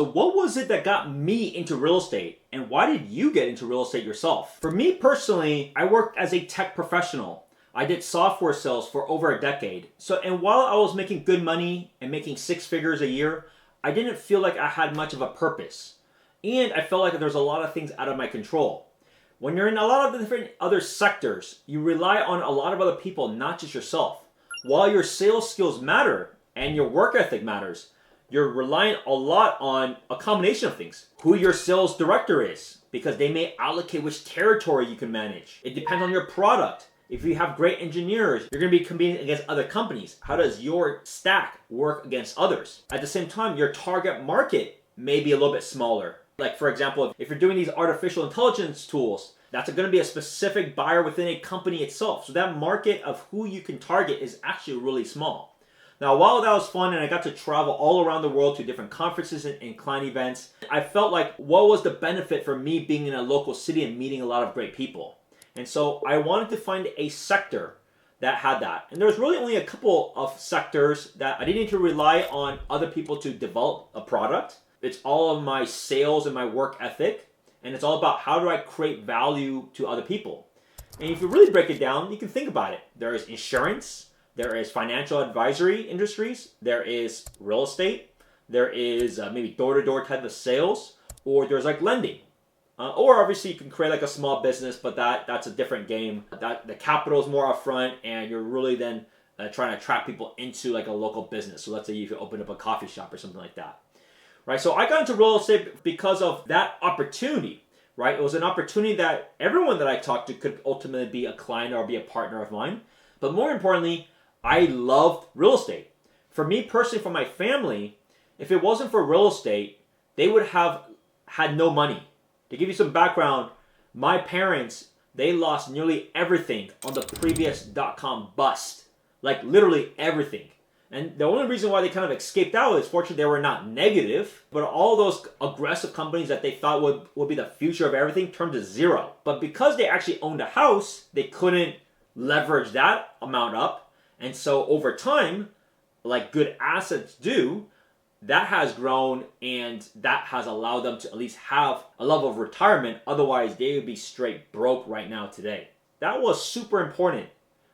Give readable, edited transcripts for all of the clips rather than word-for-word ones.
So what was it that got me into real estate, and why did you get into real estate yourself? For me personally, I worked as a tech professional. I did software sales for over a decade. And while I was making good money and making six figures a year, I didn't feel like I had much of a purpose. And I felt like there's a lot of things out of my control. When you're in a lot of the different other sectors, you rely on a lot of other people, not just yourself. While your sales skills matter and your work ethic matters, you're relying a lot on a combination of things. Who your sales director is, because they may allocate which territory you can manage. It depends on your product. If you have great engineers, you're going to be competing against other companies. How does your stack work against others? At the same time, your target market may be a little bit smaller. Like for example, if you're doing these artificial intelligence tools, that's going to be a specific buyer within a company itself. So that market of who you can target is actually really small. Now, while that was fun and I got to travel all around the world to different conferences and client events, I felt like what was the benefit for me being in a local city and meeting a lot of great people? And so I wanted to find a sector that had that. And there's really only a couple of sectors that I didn't need to rely on other people to develop a product. It's all of my sales and my work ethic. And it's all about how do I create value to other people. And if you really break it down, you can think about it. There is insurance. There is financial advisory industries. There is real estate. There is maybe door-to-door type of sales. Or there's like lending. Or obviously you can create like a small business, but that's a different game. The capital is more upfront, and you're really then trying to attract people into like a local business. So let's say you could open up a coffee shop or something like that, right? So I got into real estate because of that opportunity, right? It was an opportunity that everyone that I talked to could ultimately be a client or be a partner of mine. But more importantly, I loved real estate. For me personally, for my family, if it wasn't for real estate, they would have had no money. To give you some background, my parents, they lost nearly everything on the previous dot-com bust. Like literally everything. And the only reason why they kind of escaped out is fortunately they were not negative, but all those aggressive companies that they thought would be the future of everything turned to zero. But because they actually owned a house, they couldn't leverage that amount up. And so over time, like good assets do, that has grown, and that has allowed them to at least have a level of retirement. Otherwise, they would be straight broke right now today. That was super important,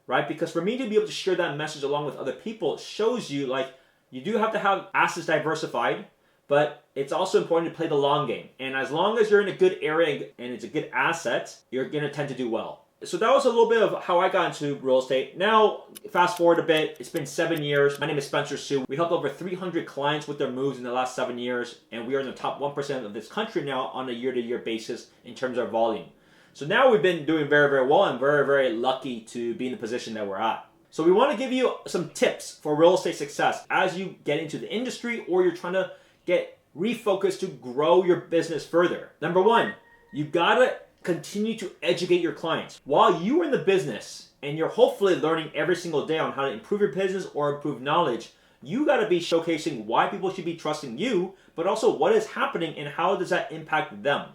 right? Because for me to be able to share that message along with other people, it shows you like you do have to have assets diversified, but it's also important to play the long game. And as long as you're in a good area and it's a good asset, you're going to tend to do well. So that was a little bit of how I got into real estate. Now, fast forward a bit, it's been 7 years. My name is Spencer Su. We helped over 300 clients with their moves in the last 7 years, and we are in the top 1% of this country now on a year-to-year basis in terms of volume. So now we've been doing very, very well and very, very lucky to be in the position that we're at. So we want to give you some tips for real estate success as you get into the industry or you're trying to get refocused to grow your business further. Number one, you gotta continue to educate your clients. While you are in the business and you're hopefully learning every single day on how to improve your business or improve knowledge, you got to be showcasing why people should be trusting you, but also what is happening and how does that impact them.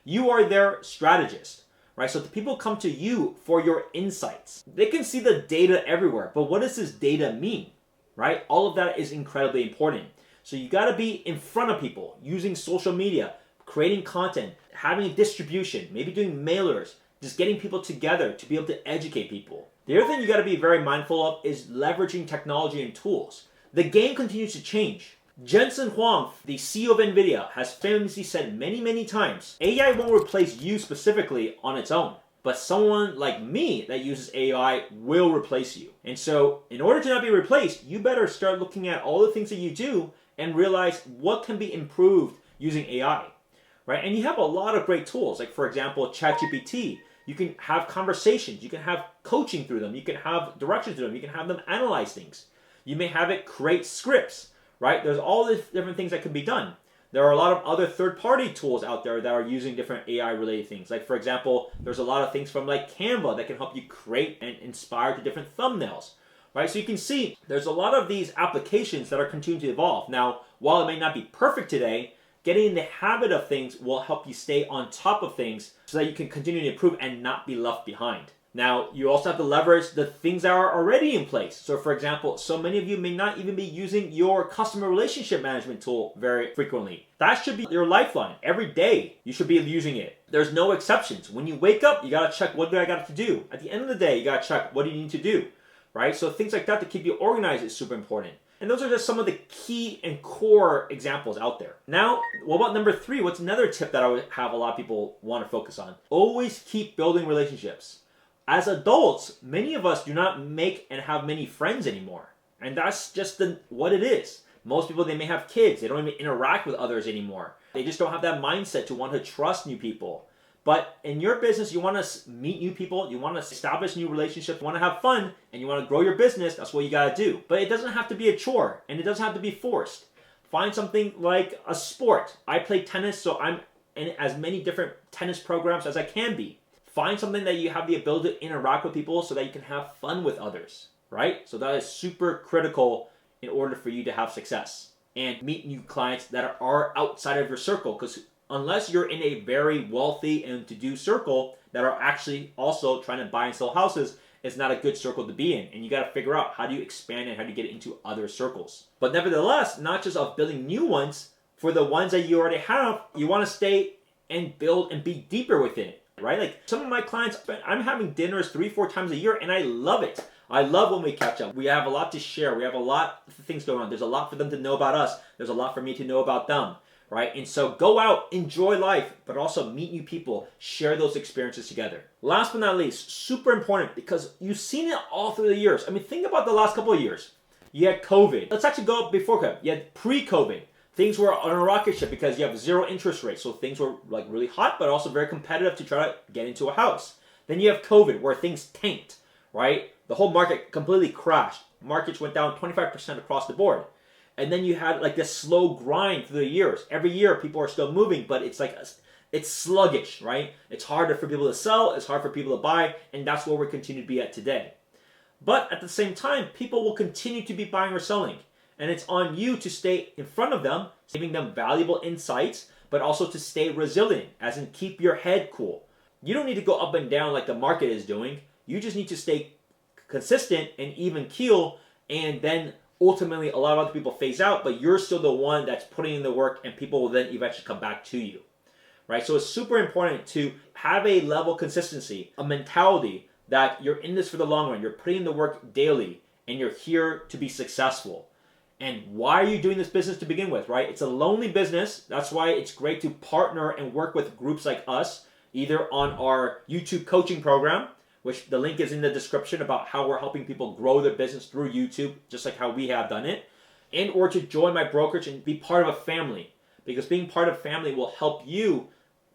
You are their strategist, right? So the people come to you for your insights. They can see the data everywhere, but what does this data mean, right? All of that is incredibly important. So you got to be in front of people using social media, creating content, having a distribution, maybe doing mailers, just getting people together to be able to educate people. The other thing you got to be very mindful of is leveraging technology and tools. The game continues to change. Jensen Huang, the CEO of NVIDIA, has famously said many, many times, AI won't replace you specifically on its own, but someone like me that uses AI will replace you. And so in order to not be replaced, you better start looking at all the things that you do and realize what can be improved using AI. Right? And you have a lot of great tools, like for example, ChatGPT. You can have conversations, you can have coaching through them, you can have directions through them, you can have them analyze things. You may have it create scripts, right? There's all these different things that can be done. There are a lot of other third-party tools out there that are using different AI-related things. Like for example, there's a lot of things from like Canva that can help you create and inspire to different thumbnails, right? So you can see there's a lot of these applications that are continuing to evolve. Now, while it may not be perfect today, getting in the habit of things will help you stay on top of things so that you can continue to improve and not be left behind. Now, you also have to leverage the things that are already in place. So for example, so many of you may not even be using your customer relationship management tool very frequently. That should be your lifeline. Every day, you should be using it. There's no exceptions. When you wake up, you gotta check, what do I got to do? At the end of the day, you gotta check, what do you need to do? Right? So things like that to keep you organized is super important. And those are just some of the key and core examples out there. Now, what about number 3? What's another tip that I would have a lot of people want to focus on? Always keep building relationships. As adults, many of us do not make and have many friends anymore. And that's just what it is. Most people, they may have kids. They don't even interact with others anymore. They just don't have that mindset to want to trust new people. But in your business, you want to meet new people, you want to establish new relationships, you want to have fun, and you want to grow your business. That's what you got to do. But it doesn't have to be a chore, and it doesn't have to be forced. Find something like a sport. I play tennis, so I'm in as many different tennis programs as I can be. Find something that you have the ability to interact with people so that you can have fun with others, right? So that is super critical in order for you to have success and meet new clients that are outside of your circle, because unless you're in a very wealthy and to-do circle that are actually also trying to buy and sell houses, it's not a good circle to be in. And you got to figure out how do you expand and how do you get into other circles. But nevertheless, not just of building new ones, for the ones that you already have, you want to stay and build and be deeper with it, right? Like some of my clients, I'm having dinners 3-4 times a year, and I love it. I love when we catch up. We have a lot to share. We have a lot of things going on. There's a lot for them to know about us. There's a lot for me to know about them. Right? And so go out, enjoy life, but also meet new people, share those experiences together. Last but not least, super important, because you've seen it all through the years. I mean, think about the last couple of years. You had COVID. Let's actually go before COVID. You had pre-COVID. Things were on a rocket ship because you have 0 interest rates. So things were like really hot, but also very competitive to try to get into a house. Then you have COVID where things tanked, right? The whole market completely crashed. Markets went down 25% across the board. And then you had like this slow grind through the years. Every year people are still moving, but it's like, it's sluggish, right? It's harder for people to sell, it's hard for people to buy, and that's where we continue to be at today. But at the same time, people will continue to be buying or selling. And it's on you to stay in front of them, giving them valuable insights, but also to stay resilient, as in keep your head cool. You don't need to go up and down like the market is doing. You just need to stay consistent and even keel, and then ultimately a lot of other people phase out, but you're still the one that's putting in the work, and people will then eventually come back to you, right? So it's super important to have a level of consistency, a mentality that you're in this for the long run. You're putting in the work daily, and you're here to be successful. And why are you doing this business to begin with, right? It's a lonely business. That's why it's great to partner and work with groups like us, either on our YouTube coaching program, which the link is in the description, about how we're helping people grow their business through YouTube, just like how we have done it, and or to join my brokerage and be part of a family, because being part of family will help you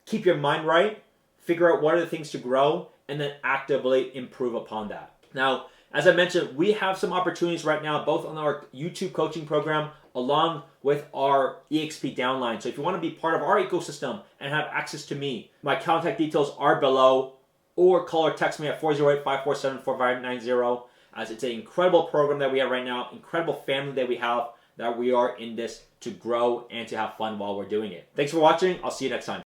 keep your mind right, figure out what are the things to grow, and then actively improve upon that. Now, as I mentioned, we have some opportunities right now, both on our YouTube coaching program, along with our EXP downline. So if you want to be part of our ecosystem and have access to me, my contact details are below, or call or text me at 408-547-4590, as it's an incredible program that we have right now, incredible family that we have, that we are in this to grow and to have fun while we're doing it. Thanks for watching. I'll see you next time.